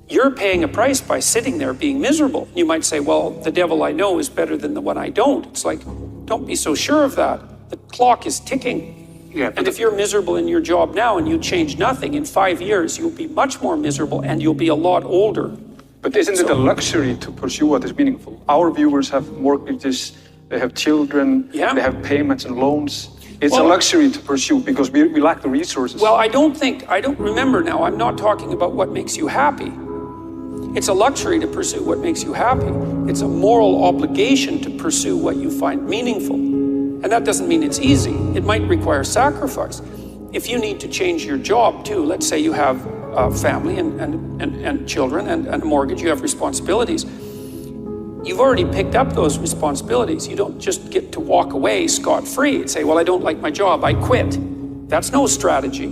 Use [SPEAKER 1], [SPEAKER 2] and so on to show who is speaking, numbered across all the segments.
[SPEAKER 1] You're paying a price by sitting there being miserable. You might say, well, the devil I know is better than the one I don't. It's like, don't be so sure of that. The clock is ticking.
[SPEAKER 2] Yeah,
[SPEAKER 1] and if you're miserable in your job now and you change nothing, in 5 years, you'll be much more miserable and you'll be a lot older.
[SPEAKER 2] But isn't it a luxury to pursue what is meaningful? Our viewers have mortgages, they have children, they have payments and loans. It's a luxury to pursue because we lack the resources.
[SPEAKER 1] Well, I don't remember now, I'm not talking about what makes you happy. It's a luxury to pursue what makes you happy. It's a moral obligation to pursue what you find meaningful. And that doesn't mean it's easy. It might require sacrifice. If you need to change your job too, let's say you have a family and children and a mortgage, you have responsibilities. You've already picked up those responsibilities. You don't just get to walk away scot-free and say, well, I don't like my job, I quit. That's no strategy.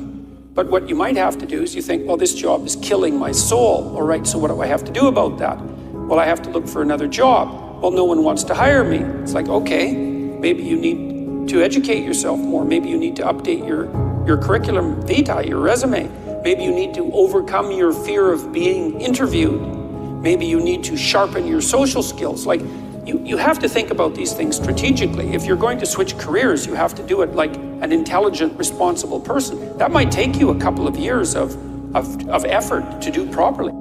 [SPEAKER 1] But what you might have to do is you think, well, this job is killing my soul. All right, so what do I have to do about that? Well, I have to look for another job. Well, no one wants to hire me. It's like, okay, maybe you need to educate yourself more. Maybe you need to update your curriculum vitae, your resume. Maybe you need to overcome your fear of being interviewed. Maybe you need to sharpen your social skills. Like, you have to think about these things strategically. If you're going to switch careers, you have to do it like an intelligent, responsible person. That might take you a couple of years of effort to do properly.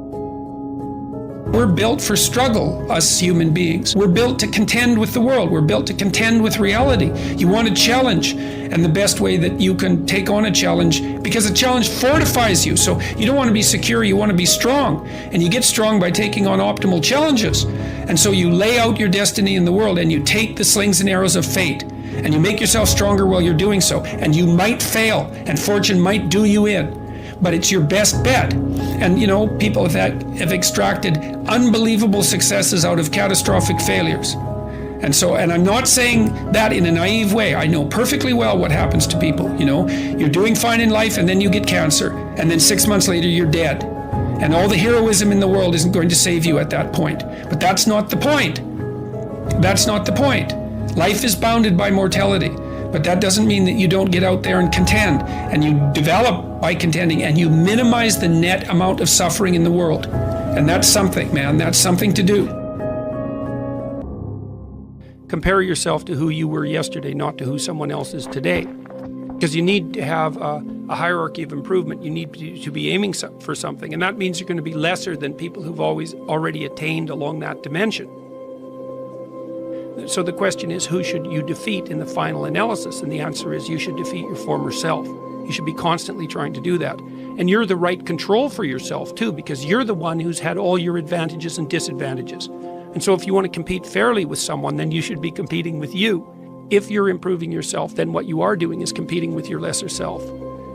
[SPEAKER 1] We're built for struggle, us human beings. We're built to contend with the world. We're built to contend with reality. You want a challenge, and the best way that you can take on a challenge, because a challenge fortifies you. So you don't want to be secure, you want to be strong. And you get strong by taking on optimal challenges. And so you lay out your destiny in the world, and you take the slings and arrows of fate, and you make yourself stronger while you're doing so. And you might fail, and fortune might do you in. But it's your best bet. And you know, people have extracted unbelievable successes out of catastrophic failures. And I'm not saying that in a naive way. I know perfectly well what happens to people. You know, you're doing fine in life and then you get cancer, and then 6 months later you're dead. And all the heroism in the world isn't going to save you at that point. But that's not the point. That's not the point. Life is bounded by mortality. But that doesn't mean that you don't get out there and contend, and you develop by contending, and you minimize the net amount of suffering in the world. And that's something, man, that's something to do. Compare yourself to who you were yesterday, not to who someone else is today. Because you need to have a hierarchy of improvement. You need to be aiming for something, and that means you're going to be lesser than people who've already attained along that dimension. So the question is, who should you defeat in the final analysis? And the answer is, you should defeat your former self. You should be constantly trying to do that. And you're the right control for yourself too, because you're the one who's had all your advantages and disadvantages. And so if you want to compete fairly with someone, then you should be competing with you. If you're improving yourself, then what you are doing is competing with your lesser self.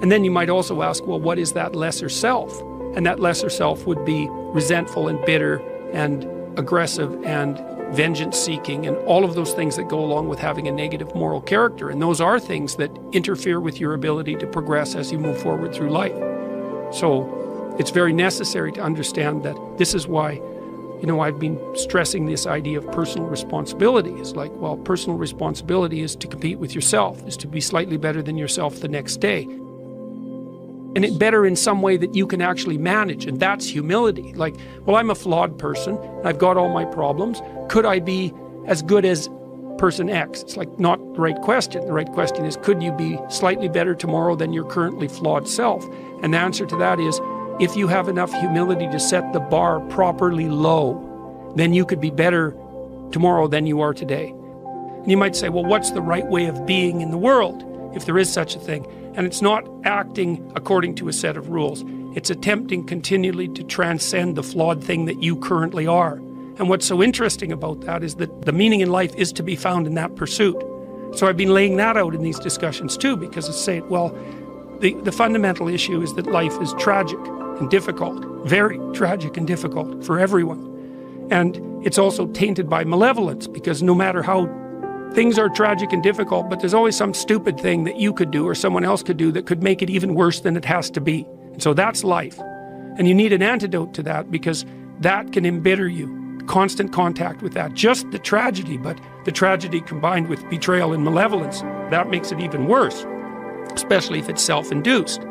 [SPEAKER 1] And then you might also ask, well, what is that lesser self? And that lesser self would be resentful and bitter and aggressive and vengeance-seeking, and all of those things that go along with having a negative moral character. And those are things that interfere with your ability to progress as you move forward through life. So it's very necessary to understand that this is why, you know, I've been stressing this idea of personal responsibility. It's like, well, personal responsibility is to compete with yourself, is to be slightly better than yourself the next day. And it better in some way that you can actually manage, and that's humility. Like, well, I'm a flawed person, I've got all my problems. Could I be as good as person X? It's like not the right question. The right question is, could you be slightly better tomorrow than your currently flawed self? And the answer to that is, if you have enough humility to set the bar properly low, then you could be better tomorrow than you are today. And you might say, well, what's the right way of being in the world, if there is such a thing? And it's not acting according to a set of rules. It's attempting continually to transcend the flawed thing that you currently are. And what's so interesting about that is that the meaning in life is to be found in that pursuit. So I've been laying that out in these discussions too, because it's saying, well, the fundamental issue is that life is tragic and difficult, very tragic and difficult for everyone. And it's also tainted by malevolence, because no matter how things are tragic and difficult, but there's always some stupid thing that you could do or someone else could do that could make it even worse than it has to be. And so that's life. And you need an antidote to that, because that can embitter you. Constant contact with that. Just the tragedy, but the tragedy combined with betrayal and malevolence, that makes it even worse, especially if it's self-induced.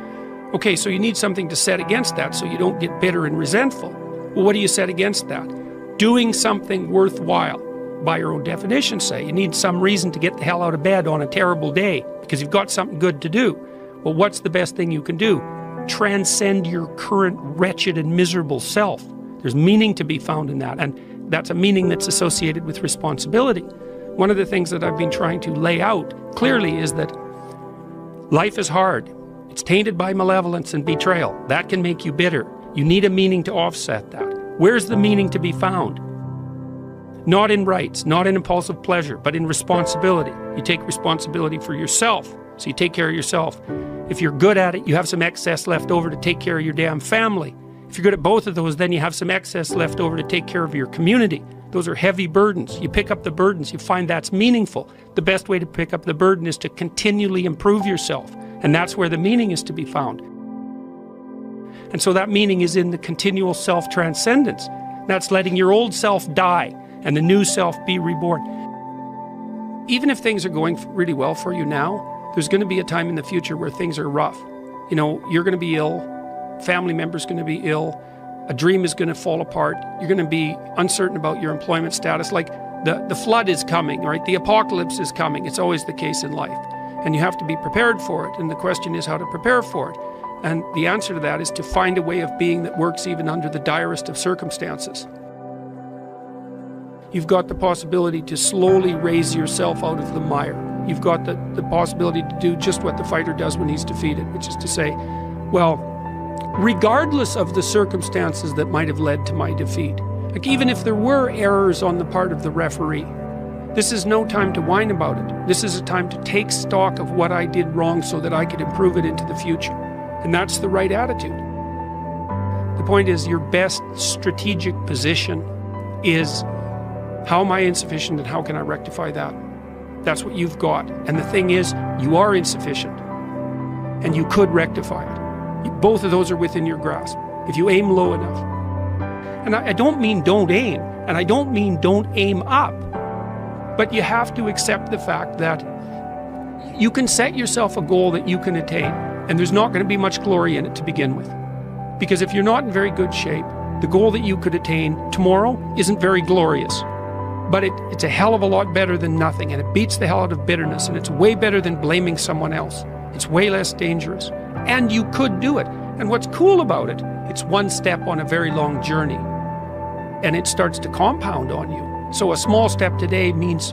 [SPEAKER 1] Okay, so you need something to set against that so you don't get bitter and resentful. Well, what do you set against that? Doing something worthwhile. By your own definition, say, you need some reason to get the hell out of bed on a terrible day because you've got something good to do. Well, what's the best thing you can do? Transcend your current wretched and miserable self. There's meaning to be found in that, and that's a meaning that's associated with responsibility. One of the things that I've been trying to lay out clearly is that life is hard. It's tainted by malevolence and betrayal. That can make you bitter. You need a meaning to offset that. Where's the meaning to be found? Not in rights, not in impulsive pleasure, but in responsibility. You take responsibility for yourself, so you take care of yourself. If you're good at it, you have some excess left over to take care of your damn family. If you're good at both of those, then you have some excess left over to take care of your community. Those are heavy burdens. You pick up the burdens, you find that's meaningful. The best way to pick up the burden is to continually improve yourself, and that's where the meaning is to be found. And so that meaning is in the continual self-transcendence. That's letting your old self die and the new self be reborn. Even if things are going really well for you now, there's going to be a time in the future where things are rough. You know, you're going to be ill, family members going to be ill, a dream is going to fall apart, you're going to be uncertain about your employment status, like the flood is coming, right? The apocalypse is coming. It's always the case in life. And you have to be prepared for it, and the question is how to prepare for it. And the answer to that is to find a way of being that works even under the direst of circumstances. You've got the possibility to slowly raise yourself out of the mire. You've got the possibility to do just what the fighter does when he's defeated, which is to say, well, regardless of the circumstances that might have led to my defeat, like even if there were errors on the part of the referee, this is no time to whine about it. This is a time to take stock of what I did wrong so that I could improve it into the future. And that's the right attitude. The point is, your best strategic position is, how am I insufficient and how can I rectify that? That's what you've got. And the thing is, you are insufficient and you could rectify it. Both of those are within your grasp if you aim low enough. And I don't mean don't aim, and I don't mean don't aim up, but you have to accept the fact that you can set yourself a goal that you can attain, and there's not going to be much glory in it to begin with. Because if you're not in very good shape, the goal that you could attain tomorrow isn't very glorious. But it's a hell of a lot better than nothing, and it beats the hell out of bitterness, and it's way better than blaming someone else. It's way less dangerous. And you could do it. And what's cool about it, it's one step on a very long journey. And it starts to compound on you. So a small step today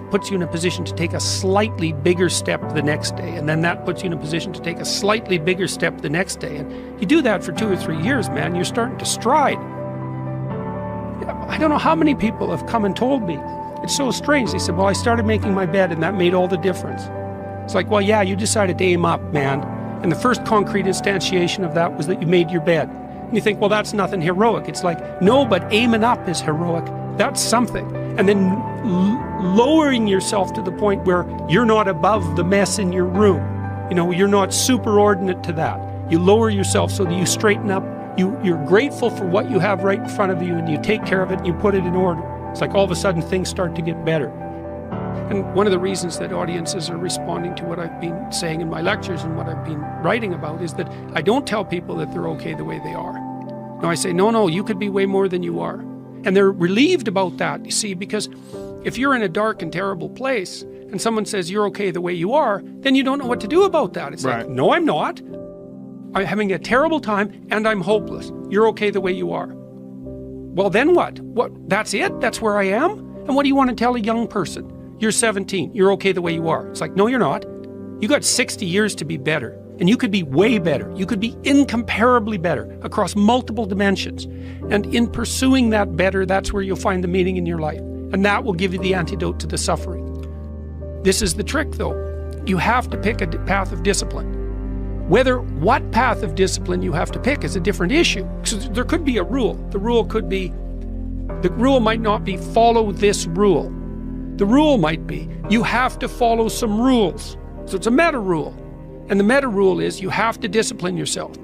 [SPEAKER 1] puts you in a position to take a slightly bigger step the next day, and then that puts you in a position to take a slightly bigger step the next day. And you do that for 2 or 3 years, man, you're starting to stride. I don't know how many people have come and told me, it's so strange. They said, well, I started making my bed and that made all the difference. It's like, well, yeah, you decided to aim up, man. And the first concrete instantiation of that was that you made your bed. And you think, well, that's nothing heroic. It's like, no, but aiming up is heroic. That's something. And then lowering yourself to the point where you're not above the mess in your room. You know, you're not superordinate to that. You lower yourself so that you straighten up. You're grateful for what you have right in front of you, and you take care of it and you put it in order. It's like all of a sudden things start to get better. And one of the reasons that audiences are responding to what I've been saying in my lectures and what I've been writing about is that I don't tell people that they're okay the way they are. No, I say, no, you could be way more than you are. And they're relieved about that, you see, because if you're in a dark and terrible place and someone says you're okay the way you are, then you don't know what to do about that. It's right. Like, no, I'm not. I'm having a terrible time and I'm hopeless. You're okay the way you are. Well, then what? That's it? That's where I am? And what do you want to tell a young person? You're 17. You're okay the way you are. It's like, no, you're not. You got 60 years to be better. And you could be way better. You could be incomparably better across multiple dimensions. And in pursuing that better, that's where you'll find the meaning in your life. And that will give you the antidote to the suffering. This is the trick, though. You have to pick a path of discipline. What path of discipline you have to pick is a different issue. So there could be a rule. The rule might not be follow this rule. The rule might be you have to follow some rules. So it's a meta rule. And the meta rule is you have to discipline yourself.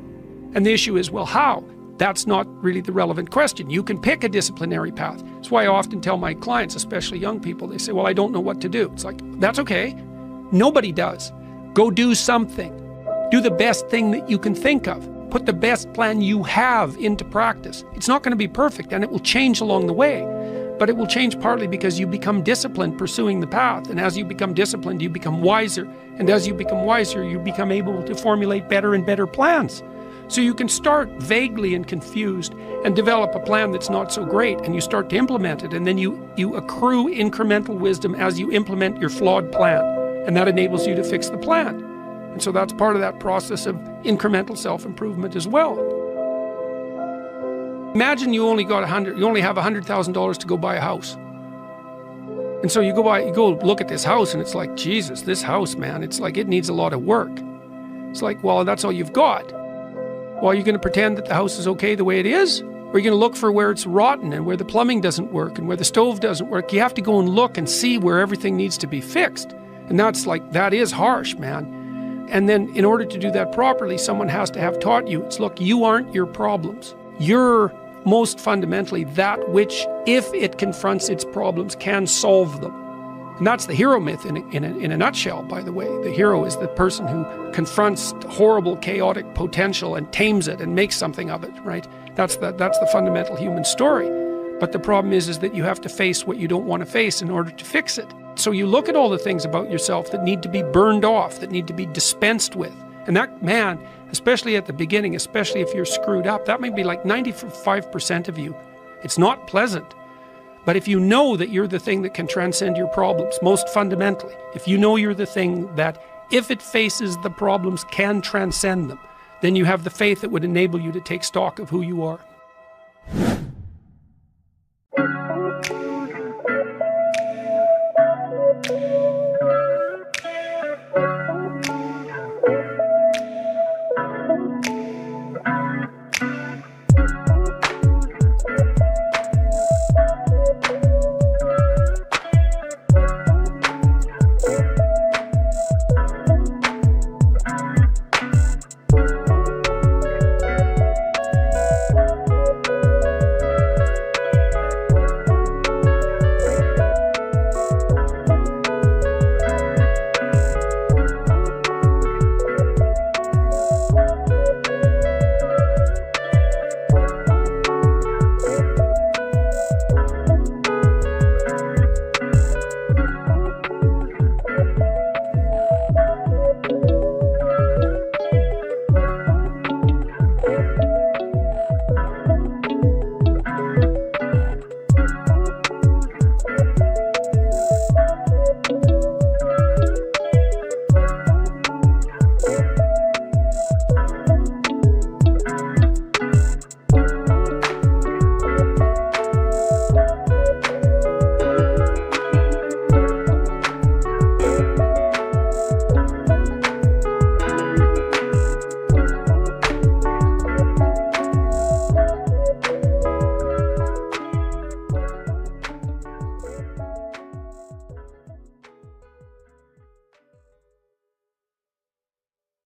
[SPEAKER 1] And the issue is, well, how? That's not really the relevant question. You can pick a disciplinary path. That's why I often tell my clients, especially young people, they say, well, I don't know what to do. It's like, that's okay. Nobody does. Go do something. Do the best thing that you can think of. put the best plan you have into practice. It's not going to be perfect, and it will change along the way. But it will change partly because you become disciplined pursuing the path. And as you become disciplined, you become wiser. And as you become wiser, you become able to formulate better and better plans. So you can start vaguely and confused and develop a plan that's not so great, and you start to implement it, and then you accrue incremental wisdom as you implement your flawed plan, and that enables you to fix the plan. And so that's part of that process of incremental self-improvement as well. Imagine you only have $100,000 to go buy a house. And so you go look at this house, and it's like, Jesus, this house, man, it's like it needs a lot of work. It's like, well, that's all you've got. Well, are you going to pretend that the house is okay the way it is? Or are you going to look for where it's rotten and where the plumbing doesn't work and where the stove doesn't work? You have to go and look and see where everything needs to be fixed. And that is harsh, man. And then in order to do that properly, someone has to have taught you, look, you aren't your problems. You're most fundamentally that which, if it confronts its problems, can solve them. And that's the hero myth in a nutshell, by the way. The hero is the person who confronts horrible, chaotic potential and tames it and makes something of it, right? That's the fundamental human story. But the problem is that you have to face what you don't want to face in order to fix it. So you look at all the things about yourself that need to be burned off, that need to be dispensed with. And that, man, especially at the beginning, especially if you're screwed up, that may be like 95% of you. It's not pleasant. But if you know that you're the thing that can transcend your problems, most fundamentally, if you know you're the thing that, if it faces the problems, can transcend them, then you have the faith that would enable you to take stock of who you are.